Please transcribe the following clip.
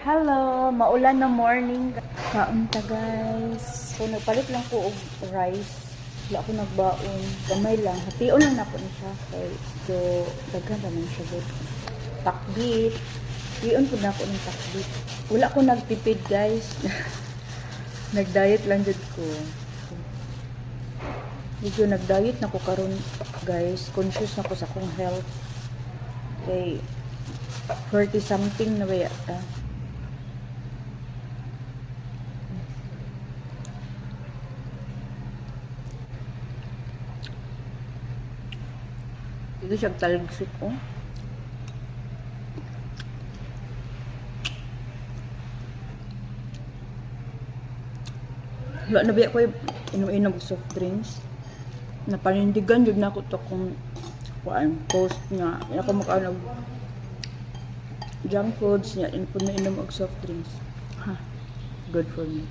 Hello, maulan na morning. Kaunta guys. So nagpalit lang ko og rice. Wala ako nagbaon. Gamay lang. Hation lang na po ni siya. So daghan naman siya good. Takbit. Hation po na ako ng takbit. Wala ko nagtipid guys. Nag-diet lang jud ko. Medyo nag-diet na ko karon guys. Conscious na ko sa akong health. Okay. 40 something na ba yata. Ito siyang talgsik ko. Wala na ba ako inom-inom soft drinks. Napanindigan yun na ako ito kung post nga. Yan ako makaano junk foods niya. Inom og soft drinks. Ha, good for me.